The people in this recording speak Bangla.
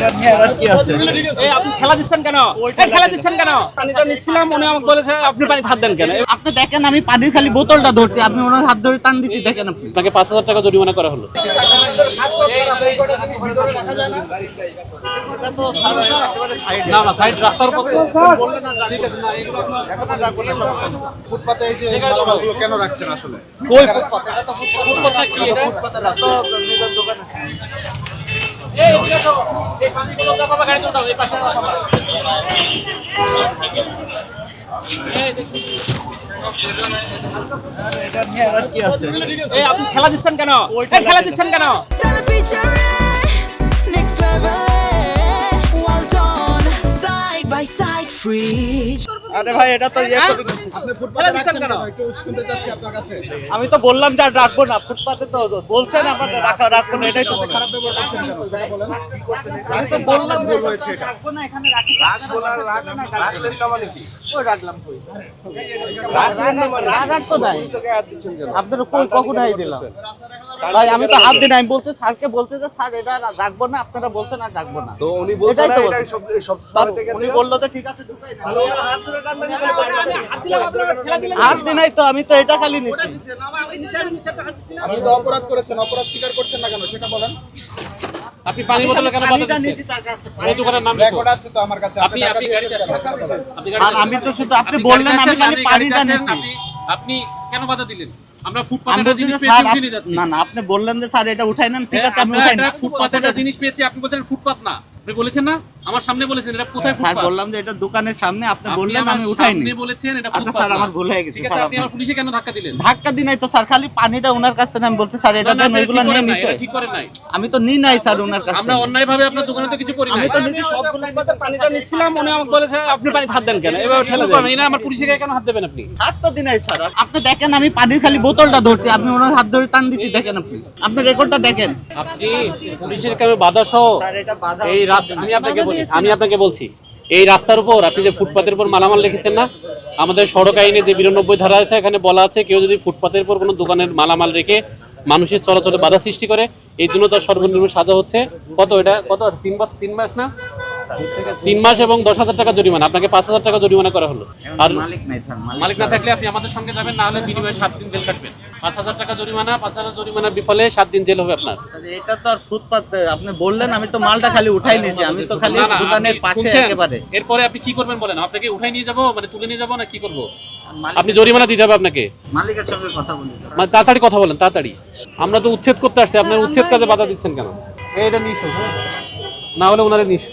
আপনি খেলা দিচ্ছেন কেন? খেলা দিচ্ছেন কেন? পানিটা নিচ্ছিলাম, উনি আমাকে বলেছে আপনি পানি হাত দেন কেন? আপনি দেখেন আমি পানির খালি বোতলটা ধরছি, আপনি ওনার হাত ধরে টান দিচ্ছি, দেখেন আপনি। আপনাকে 5,000 টাকা জরিমানা করা হলো। না না, সাইড রাস্তার উপর বললেন না, ঠিক আছে না, এগুলো এখন আর রাখবো না, সমস্যা নেই। ফুটপাতে এই যে জামাগুলো কেন রাখছেন আসলে? কই ফুটপাত? এটা তো ফুটপাতটা কি এটা? ফুটপাতের রাস্তা নিজের দোকানে। এই দেখো, এই পানিগুলো তো বাবা গাড়ি চলতে হবে, এই পাশে রাখো বাবা। এই দেখুন, এটা নিয়ে আর কি আছে? এই আপনি খেলা দিচ্ছেন কেন? খেলা দিচ্ছেন কেন? Next level, well done, side by side, free. আরে ভাই এটা তো ইয়ে করি না। আপনি খেলা ফুটপাতে দিচ্ছেন রাখছেন কেন? কেন? একটু শুনতে চাচ্ছি আপনার কাছে। আমি তো বললাম যে আর রাখবো না, ফুটপাতে তো বলছেন আপনারা রাখবো না, এটাই তো খারাপ ব্যবহার করছেন কেন? সেটা বলেন। আমি তো বললাম ভুল হয়েছে এটা। রাখবো না, এখানে রাখবো না, রাখলেন না মানে কি? কই রাখলাম কই? রাখার তো নাই। আপনারা কই কখন আই দিলাম? ভাই আমি তো হাত দিই না, আমি বলতে স্যারকে বলতে যে স্যার এটা রাখবো না, আপনারা বলছেন আর রাখবো না। তো উনি বলছেন এটাই তো এটা বলছেন। সব সময় থেকে উনি বললো তো ঠিক আছে ঢুকাই না। হাত ধরে টানবেন না। হাত দিলে হবে না, খেলা দিলে হাত দিই নাই তো, আমি তো এটা খালি নিছি। আপনি নিচে, আমি নিচে একটা হাত দিছি না। আপনি তো অপরাধ করেছেন, অপরাধ স্বীকার করছেন না কেন সেটা বলেন। আপনি পানির বোতলে কেন বাধা পানিটা দিচ্ছেন? নিছি তার কাছে। এই দোকানের নাম লিখো। রেকর্ড আছে তো আমার কাছে। আপনি টাকা আপনি দিয়েছেন গাড়িতে কেন? আসেন। আপনি আর গাড়িতে আমি তো শুধু আপনি আপনি বললেন গাড়িতে আমি আসেন, খালি আপনি পানিটা গাড়িতে আসেন, নিছি। আপনি কেন বাধা দিলেন? আমরা আমি ফুটপাতের বলছি জিনিস যে পেয়েছি, স্যার উঠিয়ে যাচ্ছি। না না, আপনি বললেন যে স্যার এটা উঠাই নেন, ঠিক আছে আমি আপনারা উঠাই একটা নেন। ফুটপাতের একটা জিনিস পেয়েছি, আপনি বলছেন ফুটপাত না। আপনি বলেছেন না? আমার সামনে বলেছেন এটা কোথায় স্যার ফুটপাত? বললাম যে এটা দোকানের সামনে, আপনি আপনি বললেন আমার আমি উঠাই সামনে নি। বলেছেন এটা আচ্ছা ফুটপাত স্যার, না। আমার ভুল হয়ে গেছে ঠিক আছে, স্যার। আপনি আমার পুলিশে কেন ধাক্কা দিলেন? ধাক্কা দিই নাই তো স্যার, খালি পানিটা ওনার কাছ থেকে আমি বলছি স্যার এটা না, না, দেন, আপনি ওইগুলো ঠিক নিয়ে করেন নাই, নিছে। এটা ঠিক করেন নাই। আমি তো নিই নাই স্যার ওনার কাছ আমরা থেকে। অন্যায়ভাবে আপনার দোকানে তো কিছু করি নাই। আমি তো নিজে সবগুলো পানিটা নিচ্ছিলাম, উনি আমাকে বলেছে আপনি পানি হাত দেন কেন? এভাবে ঠেলা দেন। এই না, আমার পুলিশে গায়ে কেন হাত দেবেন আপনি? হাত তো দিই নাই স্যার। আপনি দেখেন আমি পানির খালি বোতলটা ধরছি, আপনি ওনার হাত ধরে টান দিছি, দেখেন আপনি। আপনি রেকর্ডটা দেখেন। আপনি পুলিশের কাছে বাধা সহ স্যার এটা বাধা। এই রাস্তা আমি আপনাকে বলছি, এই রাস্তার উপর আপনি যে ফুটপাতের উপর মালামাল লিখেছেন না, আমাদের সড়ক আইনে যে 92 ধারা আছে, এখানে বলা আছে কেউ যদি ফুটপাতের উপর কোনো দোকানের মালামাল রেখে মানুষের চলাচলে বাধা সৃষ্টি করে, এই জন্য তার সর্বনিম্ন সাজা হচ্ছে কত? এটা কত আছে? 3 বছর 3 মাস না? 3 মাস এবং 10,000 টাকা জরিমানা। আপনাকে 5,000 টাকা জরিমানা করা হলো। আর মালিক নাই স্যার, মালিক না থাকলে আপনি আমাদের সঙ্গে যাবেন, না হলে বিনিময়ে 7 দিন জেল কাটবেন। 5,000 টাকা জরিমানা, 5,000 জরিমানার বিফলে 7 দিন জেল হবে আপনার। এটা তো আর ফুটপাত, আপনি বললেন আমি তো মালটা খালি উঠাই নিয়েছি, আমি তো খালি না, না, দোকানের আপনি পাশে শুনছেন? একেবারে। এরপরে আপনি কি করবেন বলেন? আপনাকে উঠাই নিয়ে যাব, মানে তুলে নিয়ে যাব, না কি করব? মালিক- আপনি জরিমানা দিতে হবে আপনাকে। মালিকের সঙ্গে কথা বলি স্যার। মানে তাড়াতাড়ি কথা বলেন, তাড়াতাড়ি। আমরা তো উচ্ছেদ করতে আসছি, আপনার উচ্ছেদ কাজে বাধা দিচ্ছেন কেন? এইটা নিস, না হলে ওনারে নিস।